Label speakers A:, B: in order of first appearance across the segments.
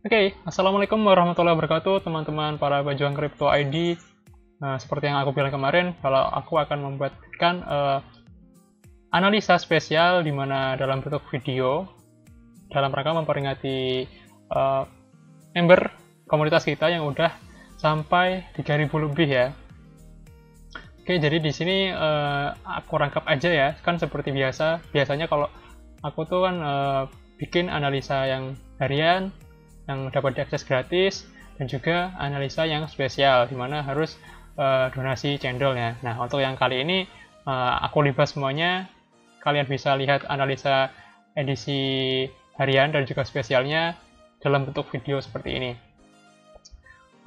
A: Oke, Assalamualaikum warahmatullahi wabarakatuh, teman-teman para pejuang Crypto ID. Seperti yang aku bilang kemarin, kalau aku akan membuatkan analisa spesial di mana dalam bentuk video, dalam rangka memperingati member komunitas kita yang udah sampai 3.000 lebih ya. Oke, jadi di sini aku rangkap aja ya, kan seperti biasanya kalau aku tuh kan bikin analisa yang harian, yang dapat diakses gratis, dan juga analisa yang spesial, dimana harus donasi cendolnya. Nah, untuk yang kali ini aku libas semuanya. Kalian bisa lihat analisa edisi harian dan juga spesialnya dalam bentuk video seperti ini.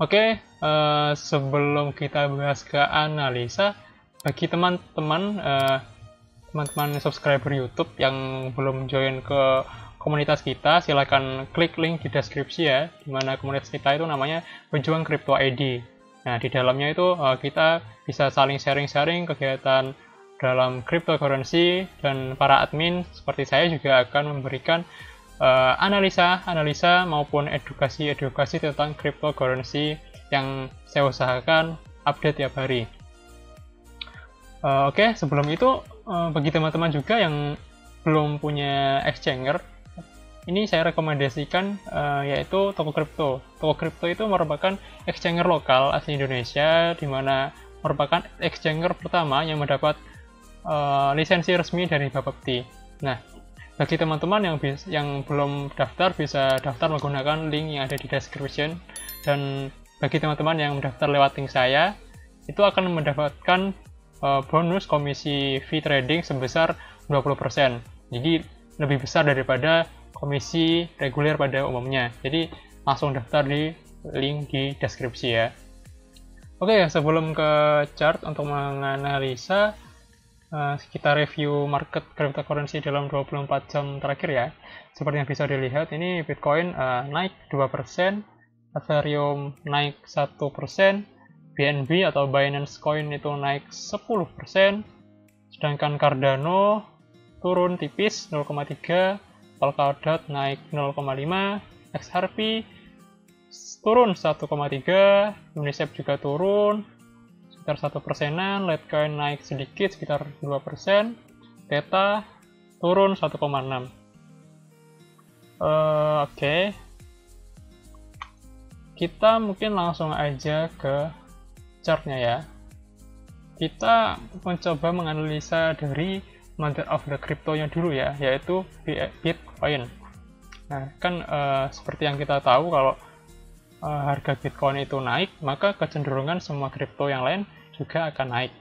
A: Oke, sebelum kita bahas ke analisa, bagi teman-teman subscriber YouTube yang belum join ke komunitas kita, silakan klik link di deskripsi ya, di mana komunitas kita itu namanya Pejuang Crypto ID. Nah, di dalamnya itu kita bisa saling sharing-sharing kegiatan dalam cryptocurrency, dan para admin seperti saya juga akan memberikan analisa maupun edukasi tentang cryptocurrency yang saya usahakan update tiap hari. Oke, sebelum itu bagi teman-teman juga yang belum punya exchanger, ini saya rekomendasikan yaitu Toko Crypto. Toko Crypto itu merupakan exchanger lokal asli Indonesia, di mana merupakan exchanger pertama yang mendapat lisensi resmi dari Bapepti. Nah, bagi teman-teman yang belum daftar, bisa daftar menggunakan link yang ada di description. Dan bagi teman-teman yang mendaftar lewat link saya, itu akan mendapatkan bonus komisi fee trading sebesar 20%. Jadi lebih besar daripada komisi reguler pada umumnya. Jadi langsung daftar di link di deskripsi ya. Oke, sebelum ke chart untuk menganalisa, kita review market cryptocurrency dalam 24 jam terakhir ya. Seperti yang bisa dilihat, ini Bitcoin naik 2%, Ethereum naik 1%, BNB atau Binance Coin itu naik 10%, sedangkan Cardano turun tipis 0,3%, Polkadot naik 0,5%, XRP turun 1,3%, Uniswap juga turun sekitar 1%-an, Litecoin naik sedikit sekitar 2%, Theta turun 1,6%. Oke. Kita mungkin langsung aja ke chartnya ya. Kita mencoba menganalisa dari mother of the crypto-nya dulu ya, yaitu Bitcoin. Nah, kan seperti yang kita tahu, kalau harga Bitcoin itu naik, maka kecenderungan semua kripto yang lain juga akan naik.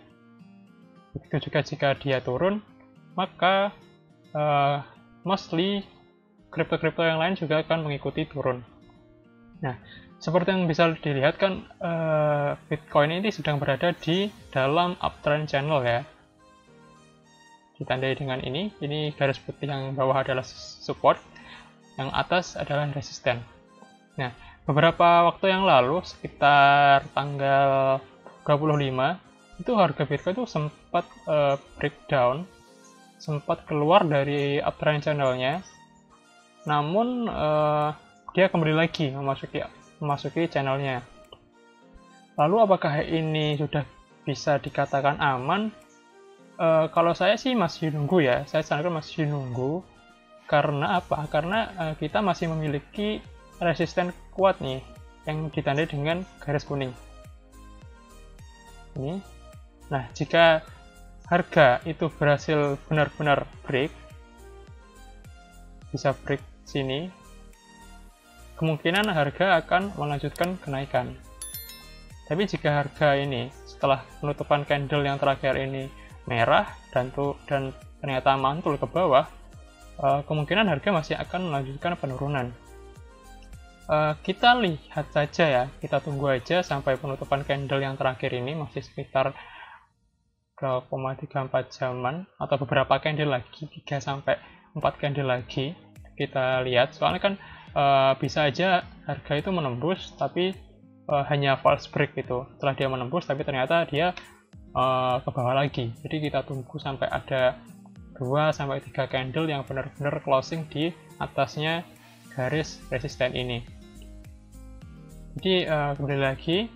A: Begitu juga jika dia turun, maka mostly kripto-kripto yang lain juga akan mengikuti turun. Nah, seperti yang bisa dilihat kan, Bitcoin ini sedang berada di dalam uptrend channel ya. Ditandai dengan ini garis putih yang bawah adalah support, yang atas adalah resisten. Nah, beberapa waktu yang lalu, sekitar tanggal 25, itu harga Bitcoin itu sempat breakdown, sempat keluar dari uptrend channel-nya, namun dia kembali lagi memasuki channel-nya. Lalu apakah ini sudah bisa dikatakan aman? Kalau saya sih masih nunggu ya, saya sarankan masih nunggu. Karena apa? Karena kita masih memiliki resisten kuat nih, yang ditandai dengan garis kuning. Ini. Nah, jika harga itu berhasil benar-benar break, bisa break sini, kemungkinan harga akan melanjutkan kenaikan. Tapi jika harga ini setelah penutupan candle yang terakhir ini merah dan ternyata mantul ke bawah, kemungkinan harga masih akan melanjutkan penurunan. Kita lihat saja ya, kita tunggu aja sampai penutupan candle yang terakhir ini, masih sekitar 2,34 jaman atau beberapa candle lagi, 3-4 candle lagi kita lihat. Soalnya kan bisa aja harga itu menembus tapi hanya false break gitu. Setelah dia menembus tapi ternyata dia ke bawah lagi. Jadi kita tunggu sampai ada 2-3 candle yang benar-benar closing di atasnya garis resisten ini. Jadi kembali lagi,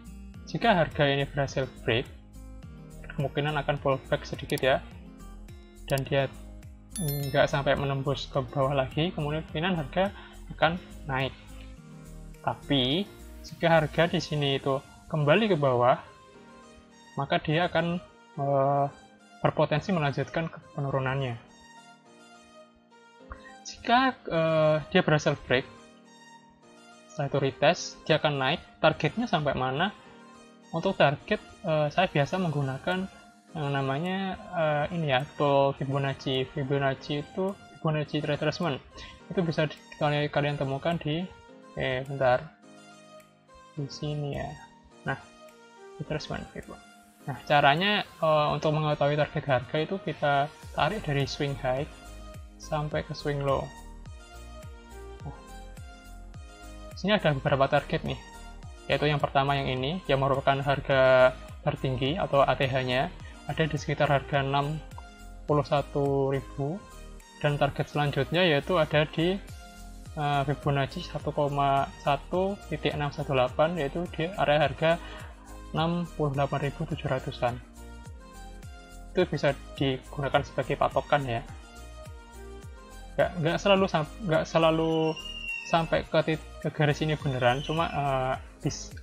A: jika harga ini berhasil break, kemungkinan akan pullback sedikit ya, dan dia nggak sampai menembus ke bawah lagi, kemungkinan harga akan naik. Tapi jika harga di sini itu kembali ke bawah, maka dia akan berpotensi melanjutkan ke penurunannya. Jika dia berhasil break, setelah itu retest, dia akan naik. Targetnya sampai mana? Untuk target, saya biasa menggunakan yang namanya ini ya, tool Fibonacci. Fibonacci itu Fibonacci retracement. Itu bisa kalian temukan di bentar di sini ya. Nah, retracement gitu. Nah, caranya untuk mengetahui target harga itu kita tarik dari swing high sampai ke swing low. Nah, sini ada beberapa target nih, yaitu yang pertama yang ini, yang merupakan harga tertinggi atau ATH-nya, ada di sekitar harga 61.000, dan target selanjutnya yaitu ada di Fibonacci 1,1.618, yaitu di area harga 68.700-an. Itu bisa digunakan sebagai patokan ya. Nggak selalu sampai ke garis ini beneran, cuma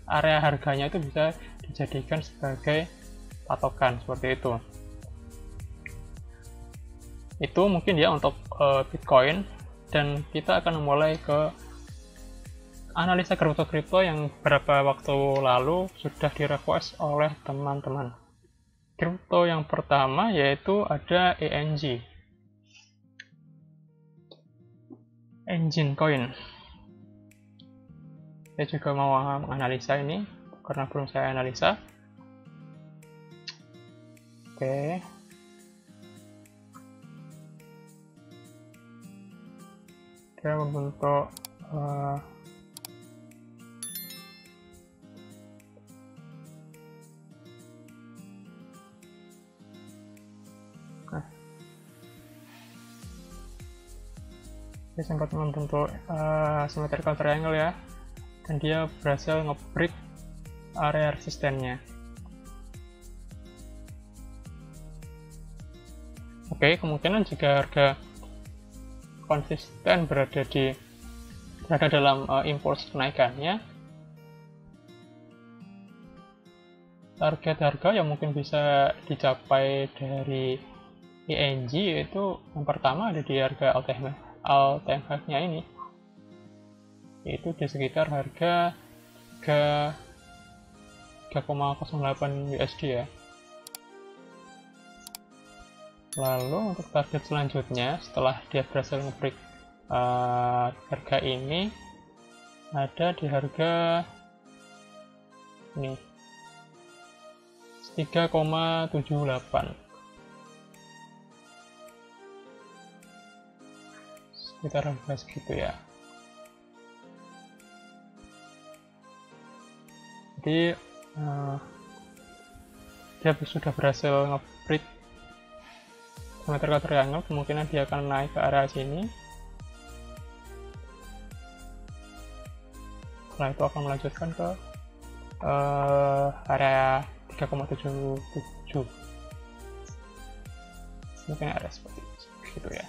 A: area harganya itu bisa dijadikan sebagai patokan seperti itu. Itu mungkin ya untuk Bitcoin, dan kita akan mulai ke analisa kripto-kripto yang beberapa waktu lalu sudah direquest oleh teman-teman. Kripto yang pertama yaitu ada ENG, Engine Coin. Saya juga mau menganalisa ini karena belum saya analisa. Oke. Dia membentuk dia sempat membentuk symmetrical triangle ya, dan dia berhasil nge-break area resistennya. Oke, kemungkinan jika harga konsisten berada dalam impuls kenaikannya, target harga yang mungkin bisa dicapai dari ENG yaitu yang pertama ada di harga all time high-nya ini, yaitu di sekitar harga 3,08 USD ya. Lalu untuk target selanjutnya setelah dia berhasil nge-break harga ini, ada di harga ini 3,78, sekitar harga segitu ya. Jadi dia sudah berhasil nge-break symmetrical triangle, kemungkinan dia akan naik ke area sini. Setelah itu akan melanjutkan ke area 3,77, mungkin area seperti itu ya.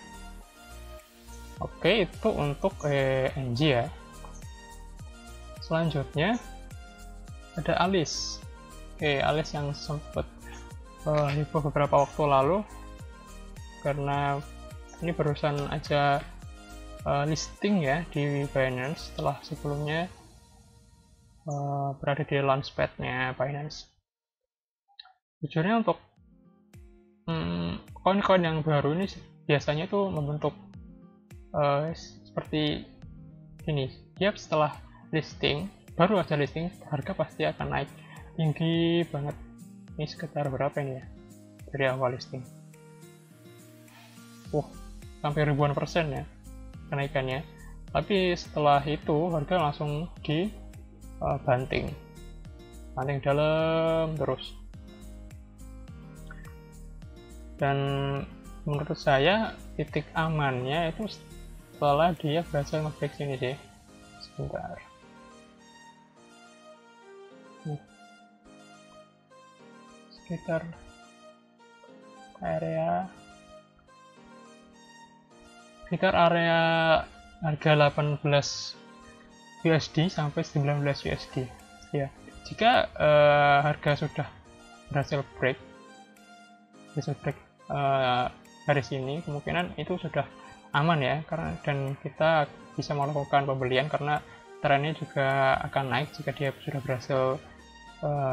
A: Oke, itu untuk ENG ya. Selanjutnya ada Alice. Alice yang sempat heboh beberapa waktu lalu karena ini barusan aja listing ya di Binance setelah sebelumnya berada di launchpad-nya Binance. Jujurnya untuk koin-koin yang baru ini biasanya itu membentuk seperti ini. Dia setelah listing, baru aja listing, harga pasti akan naik tinggi banget. Ini sekitar berapa ini ya dari awal listing? Sampai ribuan persen ya kenaikannya. Tapi setelah itu harga langsung banting dalam terus. Dan menurut saya titik amannya itu setelah dia berhasil nge-break sini sih. Sebentar. sekitar area harga 18 USD sampai 19 USD ya. Jika harga sudah berhasil break dari sini, kemungkinan itu sudah aman ya, karena dan kita bisa melakukan pembelian karena trennya juga akan naik jika dia sudah berhasil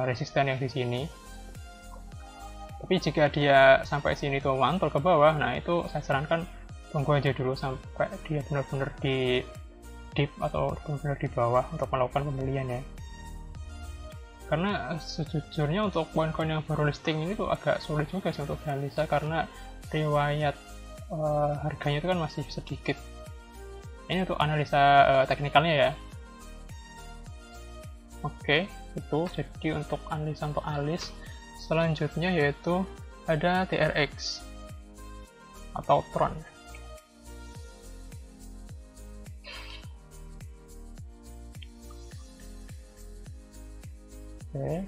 A: resisten yang di sini. Tapi jika dia sampai sini tuh mantul ke bawah, nah itu saya sarankan tunggu aja dulu sampai dia benar-benar di dip atau benar-benar di bawah untuk melakukan pembelian ya. Karena sejujurnya untuk koin-koin yang baru listing ini tuh agak sulit juga sih untuk dianalisa karena riwayat harganya itu kan masih sedikit. Ini untuk analisa teknikalnya ya. Oke, itu jadi untuk analisa untuk alis. Selanjutnya yaitu ada TRX atau Tron. Oke.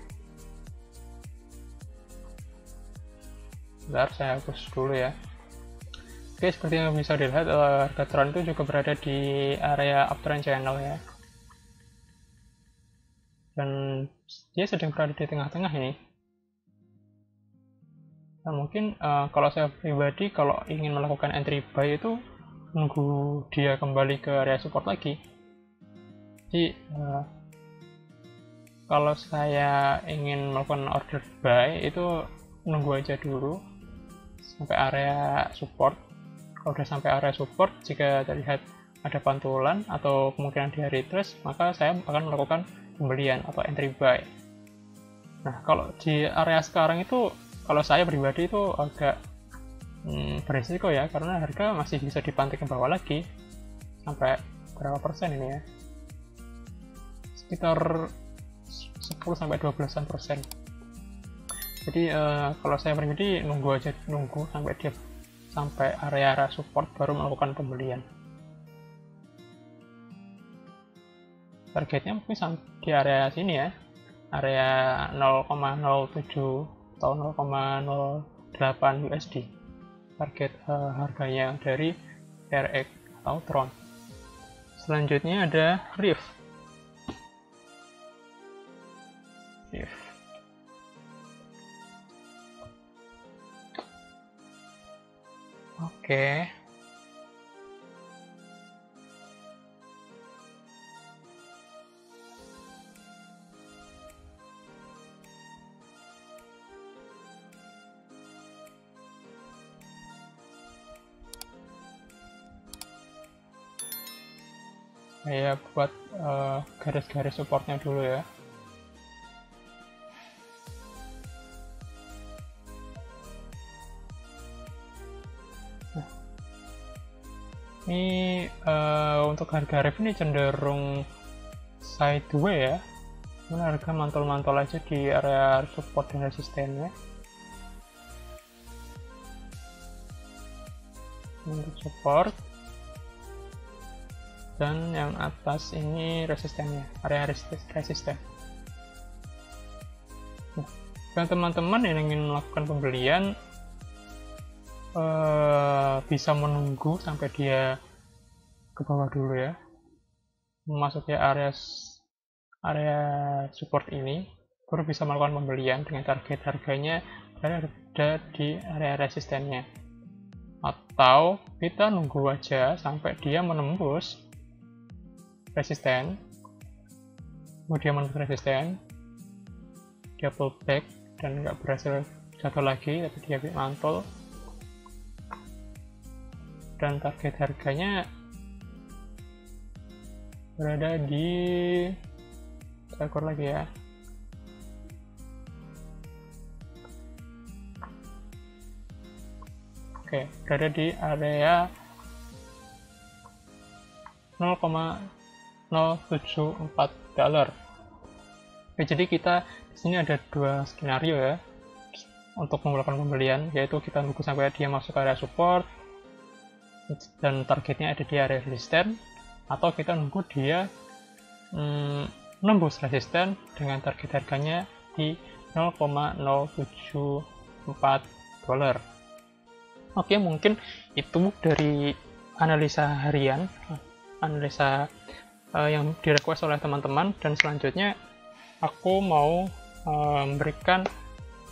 A: Bentar, saya hapus dulu ya. Oke, seperti yang bisa dilihat, harga Tron itu juga berada di area uptrend channel ya. Dan dia sedang berada di tengah-tengah ini. Nah, mungkin kalau saya pribadi, kalau ingin melakukan entry buy itu nunggu dia kembali ke area support lagi. Jadi, kalau saya ingin melakukan order buy itu nunggu aja dulu sampai area support. Kalau udah sampai area support, jika terlihat ada pantulan atau kemungkinan dia retrace, maka saya akan melakukan pembelian atau entry buy. Nah, kalau di area sekarang itu, kalau saya pribadi itu agak berisiko ya, karena harga masih bisa dipantik ke bawah lagi sampai berapa persen ini ya, sekitar 10-12%. Jadi kalau saya pribadi nunggu sampai dia sampai area support baru melakukan pembelian. Targetnya mungkin di area sini ya, area 0,07 atau 0,08 USD. Target harganya dari TRX atau Tron. Selanjutnya ada Rift. Oke. Saya buat garis-garis supportnya dulu ya. Ini untuk harga Rift ini cenderung sideways ya. Mana harga mantul-mantul aja di area support dan resistennya. Untuk support. Dan yang atas ini resistennya, area resisten. Nah, teman-teman yang ingin melakukan pembelian bisa menunggu sampai dia ke bawah dulu ya, memasuki area support ini, baru bisa melakukan pembelian dengan target harganya berada di area resistennya. Atau kita nunggu aja sampai dia menembus resisten, kemudian menembus resisten, dia pullback dan nggak berhasil jatuh lagi, tapi dia mantul, dan target harganya berada di, saya ukur lagi ya, oke, berada di area 0,074 dolar. Oke, jadi kita di sini ada dua skenario ya untuk melakukan pembelian, yaitu kita nunggu sampai dia masuk ke area support dan targetnya ada di area resisten, atau kita nunggu dia menembus resisten dengan target harganya di $0,074. Oke, mungkin itu dari analisa harian, analisa yang di-request oleh teman-teman, dan selanjutnya aku mau memberikan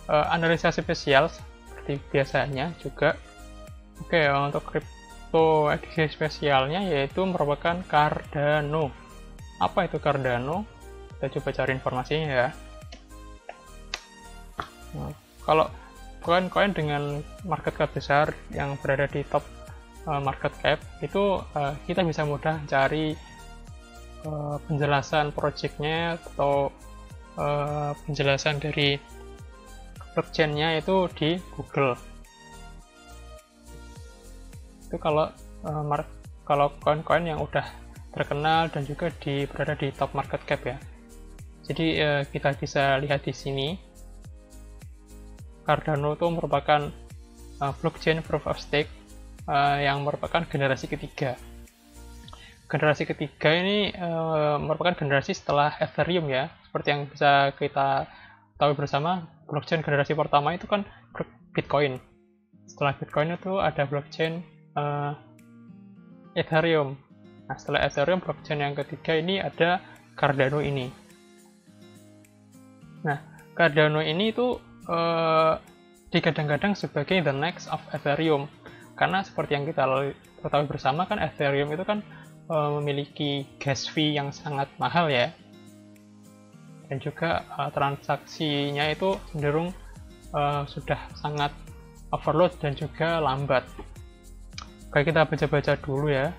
A: analisa spesial seperti biasanya juga. Oke, untuk crypto edisi spesialnya yaitu merupakan Cardano. Apa itu Cardano? Kita coba cari informasinya ya. Nah, kalau koin-koin dengan market cap besar yang berada di top market cap itu kita bisa mudah cari penjelasan projectnya atau penjelasan dari blockchain-nya itu di Google. Itu kalau koin-koin yang udah terkenal dan juga berada di top market cap ya. Jadi kita bisa lihat di sini Cardano itu merupakan blockchain proof of stake yang merupakan generasi ketiga. Generasi ketiga ini merupakan generasi setelah Ethereum ya. Seperti yang bisa kita tahu bersama, blockchain generasi pertama itu kan Bitcoin. Setelah Bitcoin itu ada blockchain Ethereum. Nah, setelah Ethereum, blockchain yang ketiga ini ada Cardano ini. Nah, Cardano ini itu digadang-gadang sebagai the next of Ethereum, karena seperti yang kita ketahui bersama kan Ethereum itu kan memiliki gas fee yang sangat mahal ya, dan juga transaksinya itu cenderung sudah sangat overload dan juga lambat. Oke, kita baca-baca dulu ya.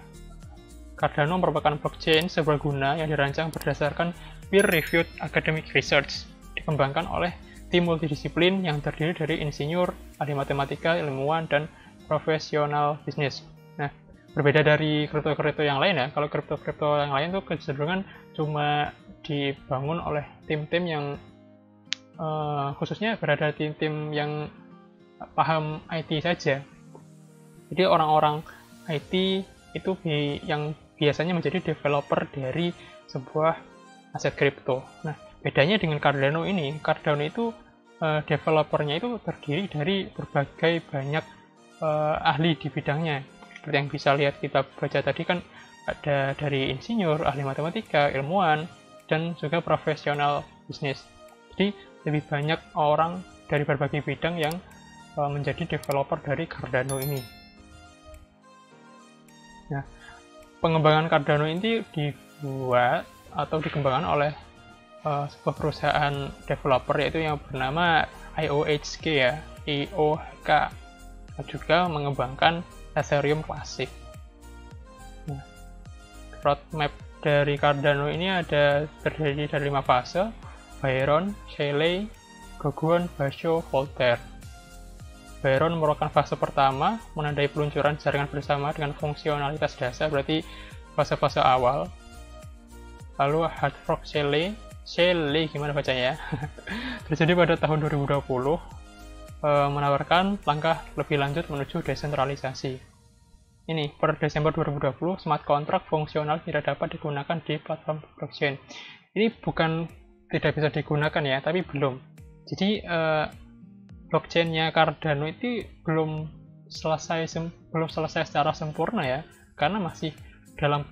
A: Cardano merupakan blockchain serbaguna yang dirancang berdasarkan peer-reviewed academic research, dikembangkan oleh tim multidisiplin yang terdiri dari insinyur, ahli matematika, ilmuwan, dan profesional bisnis. Nah, berbeda dari kripto-kripto yang lain ya, kalau kripto-kripto yang lain tuh kecenderungan cuma dibangun oleh tim-tim yang khususnya berada di tim yang paham IT saja. Jadi orang-orang IT itu yang biasanya menjadi developer dari sebuah aset kripto. Nah, bedanya dengan Cardano ini, Cardano itu developernya itu terdiri dari berbagai banyak ahli di bidangnya. Seperti yang bisa lihat kita baca tadi kan ada dari insinyur, ahli matematika, ilmuwan, dan juga profesional bisnis. Jadi lebih banyak orang dari berbagai bidang yang menjadi developer dari Cardano ini. Nah, pengembangan Cardano ini dibuat atau dikembangkan oleh sebuah perusahaan developer yaitu yang bernama IOHK ya, IOHK, juga mengembangkan Ethereum Classic. Nah, roadmap dari Cardano ini terdiri dari 5 fase: Byron, Shelley, Goguen, Basho, Voltaire. Byron merupakan fase pertama, menandai peluncuran jaringan bersama dengan fungsionalitas dasar, berarti fase-fase awal. Lalu hard fork Shelley gimana bacanya ya, terjadi pada tahun 2020, menawarkan langkah lebih lanjut menuju desentralisasi. Ini, per Desember 2020, smart contract fungsional tidak dapat digunakan di platform blockchain. Ini bukan tidak bisa digunakan ya, tapi belum. Jadi, blockchain-nya Cardano itu belum selesai secara sempurna ya, karena masih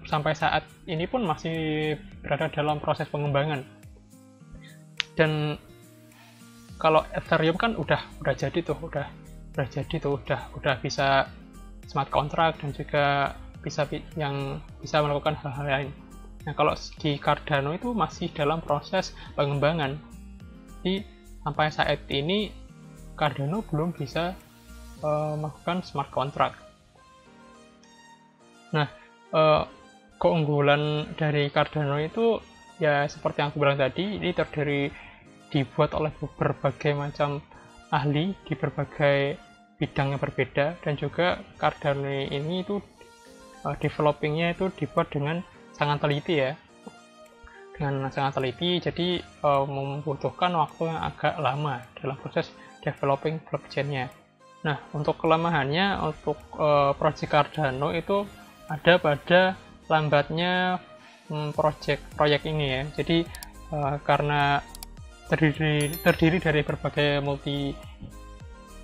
A: sampai saat ini pun masih berada dalam proses pengembangan. Dan kalau Ethereum kan udah jadi tuh, udah bisa smart contract dan juga bisa melakukan hal-hal lain. Nah, kalau di Cardano itu masih dalam proses pengembangan. Jadi sampai saat ini Cardano belum bisa melakukan smart contract. Nah, keunggulan dari Cardano itu ya seperti yang aku bilang tadi, ini dibuat oleh berbagai macam ahli di berbagai bidang yang berbeda, dan juga Cardano ini itu developingnya itu dibuat dengan sangat teliti ya, jadi membutuhkan waktu yang agak lama dalam proses developing blockchain-nya. Nah, untuk kelemahannya untuk project Cardano itu ada pada lambatnya proyek ini ya. Jadi karena terdiri dari berbagai multi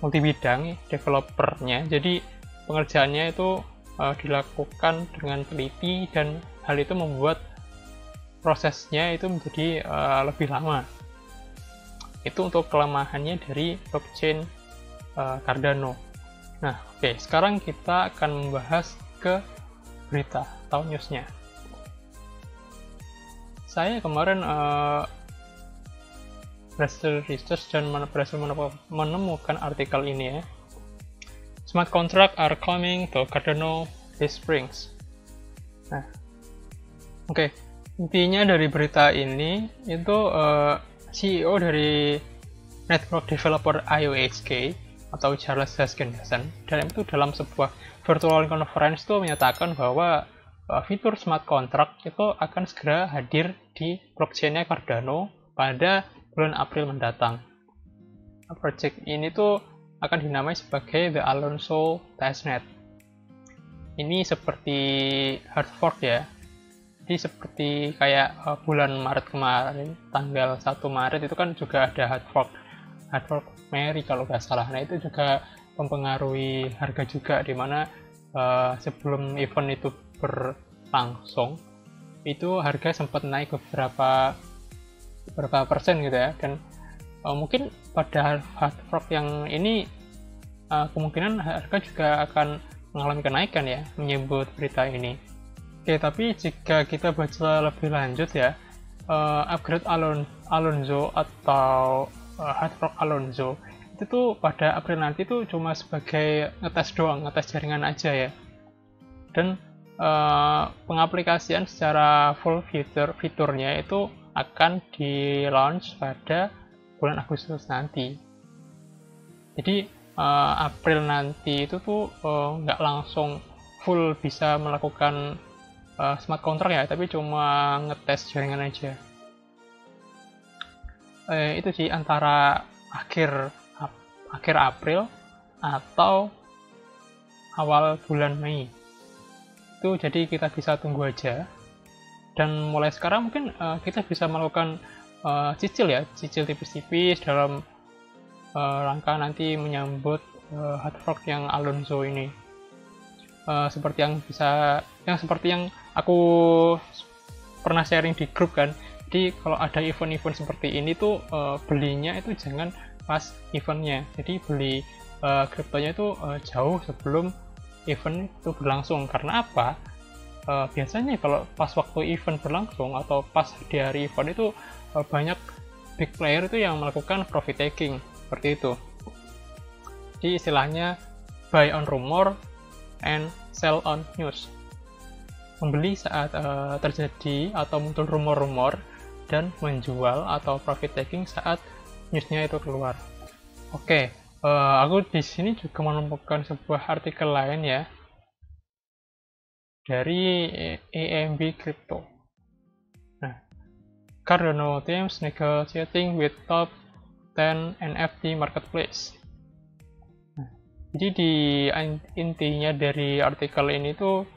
A: bidang developernya. Jadi pengerjaannya itu dilakukan dengan teliti, dan hal itu membuat prosesnya itu menjadi lebih lama. Itu untuk kelemahannya dari blockchain Cardano. Nah, oke, sekarang kita akan membahas ke berita atau newsnya. Saya kemarin berhasil research dan berhasil menemukan artikel ini ya. Smart contract are coming to Cardano this spring. Nah, oke. Intinya dari berita ini itu CEO dari network developer IOHK atau Charles Hoskinson dalam sebuah virtual conference itu menyatakan bahwa fitur smart contract itu akan segera hadir di blockchain-nya Cardano pada bulan April mendatang. Project ini tuh akan dinamai sebagai The Alonzo Testnet. Ini seperti hard fork ya. Jadi seperti kayak bulan Maret kemarin, tanggal 1 Maret itu kan juga ada hard fork Mary kalau nggak salah. Nah itu juga mempengaruhi harga juga, dimana sebelum event itu berlangsung itu harga sempat naik beberapa persen gitu ya, dan mungkin pada hard fork yang ini kemungkinan harga juga akan mengalami kenaikan ya, menyebut berita ini. Oke, tapi jika kita baca lebih lanjut ya, upgrade Alonzo atau hard fork Alonzo itu tuh pada April nanti tuh cuma sebagai ngetes doang, ngetes jaringan aja ya, dan pengaplikasian secara full fiturnya itu akan di launch pada bulan Agustus nanti. Jadi April nanti itu tuh nggak langsung full bisa melakukan smart contract ya, tapi cuma ngetes jaringan aja. Itu sih antara akhir April atau awal bulan Mei. Itu jadi kita bisa tunggu aja. Dan mulai sekarang mungkin kita bisa melakukan cicil tipis-tipis dalam rangka nanti menyambut hard fork yang Alonzo ini. Seperti yang aku pernah sharing di grup kan. Jadi kalau ada event-event seperti ini tuh belinya itu jangan pas eventnya. Jadi beli kriptonya itu jauh sebelum event itu berlangsung. Karena apa? Biasanya kalau pas waktu event berlangsung atau pas di hari event itu banyak big player itu yang melakukan profit taking seperti itu. Jadi istilahnya buy on rumor and sell on news. Membeli saat terjadi atau muncul rumor-rumor, dan menjual atau profit taking saat newsnya itu keluar. Oke, aku di sini juga menemukan sebuah artikel lain ya, dari AMB Crypto. Nah, Cardano teams negotiating with top 10 NFT marketplace. Nah, jadi intinya dari artikel ini tuh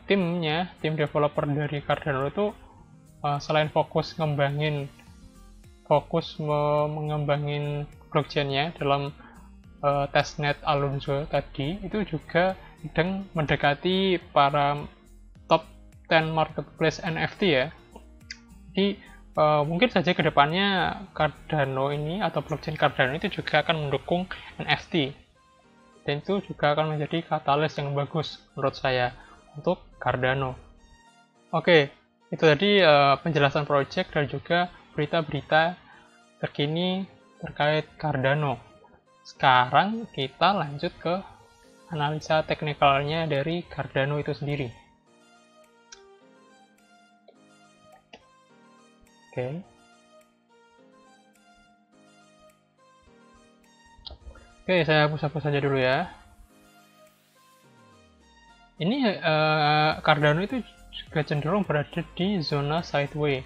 A: tim developer dari Cardano itu selain fokus mengembangin blockchain-nya dalam testnet Alonzo tadi, itu juga sedang mendekati para top 10 marketplace NFT ya. Jadi mungkin saja kedepannya Cardano ini atau blockchain Cardano itu juga akan mendukung NFT, dan itu juga akan menjadi katalis yang bagus menurut saya untuk Cardano. Oke, itu tadi penjelasan project dan juga berita-berita terkini terkait Cardano. Sekarang kita lanjut ke analisa teknikalnya dari Cardano itu sendiri. Oke, saya hapus saja dulu ya. Ini Cardano itu juga cenderung berada di zona sideways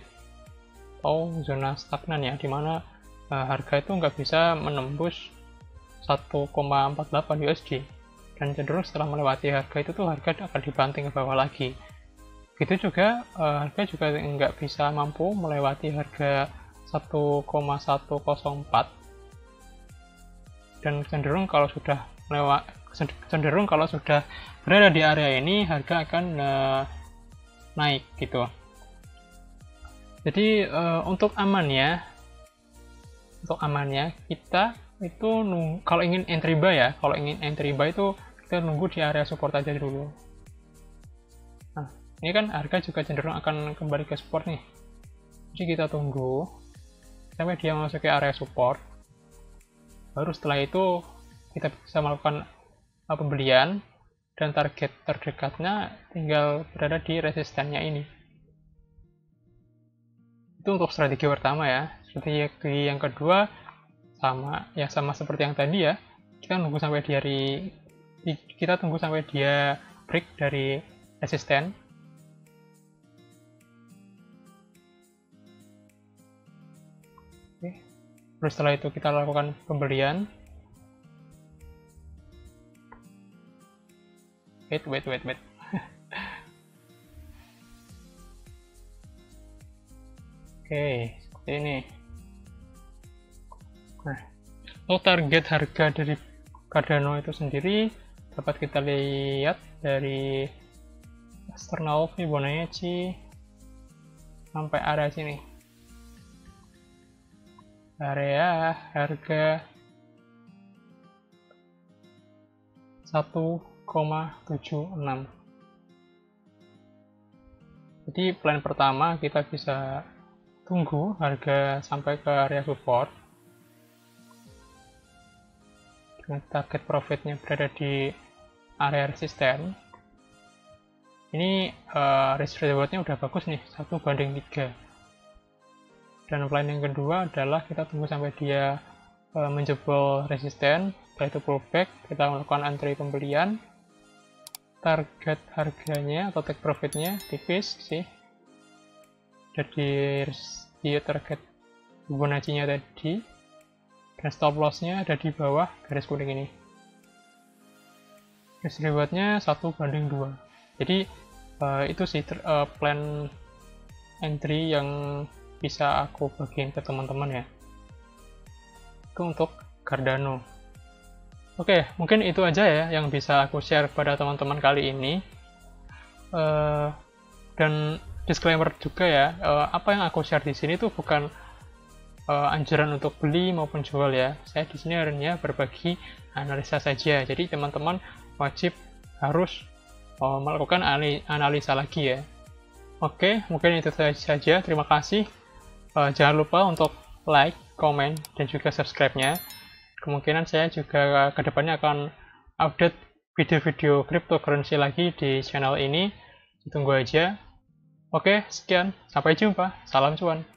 A: atau zona stagnan ya, dimana harga itu nggak bisa menembus 1,48 USD, dan cenderung setelah melewati harga itu tuh harga akan dibanting ke bawah lagi. Begitu juga harga juga nggak bisa mampu melewati harga 1,104, dan cenderung kalau sudah berada di area ini harga akan naik gitu. Jadi untuk amannya kita itu kalau ingin entry buy itu kita nunggu di area support aja dulu. Nah, ini kan harga juga cenderung akan kembali ke support nih. Jadi kita tunggu sampai dia masuk ke area support. Baru setelah itu kita bisa melakukan pembelian, dan target terdekatnya tinggal berada di resistennya ini. Itu untuk strategi pertama ya. Strategi yang kedua sama seperti yang tadi ya. Kita tunggu sampai dia break dari resisten. Oke. Terus setelah itu kita lakukan pembelian. Wait. Oke, seperti ini. Nah, untuk target harga dari Cardano itu sendiri dapat kita lihat dari eksternal Fibonacci sampai area sini. Area harga 1,76. Jadi plan pertama kita bisa tunggu harga sampai ke area support dengan target profitnya berada di area resisten. Ini risk rewardnya udah bagus nih, 1:3. Dan plan yang kedua adalah kita tunggu sampai dia menjebol resisten, setelah itu pullback, kita melakukan entry pembelian. Target harganya atau take profitnya tipis sih, jadi di target Fibonacci-nya tadi, dan stop loss-nya ada di bawah garis kuning ini. Risk reward-nya 1:2. Jadi itu sih plan entry yang bisa aku bagiin ke teman-teman ya. Itu untuk Cardano. Oke, mungkin itu aja ya yang bisa aku share pada teman-teman kali ini. Dan disclaimer juga ya, apa yang aku share di sini tuh bukan anjuran untuk beli maupun jual ya. Saya di sini hanya berbagi analisa saja. Jadi teman-teman wajib harus melakukan analisa lagi ya. Oke, mungkin itu saja. Terima kasih. Jangan lupa untuk like, komen, dan juga subscribe-nya. Kemungkinan saya juga kedepannya akan update video-video cryptocurrency lagi di channel ini. Tunggu aja. Oke, sekian. Sampai jumpa. Salam cuan.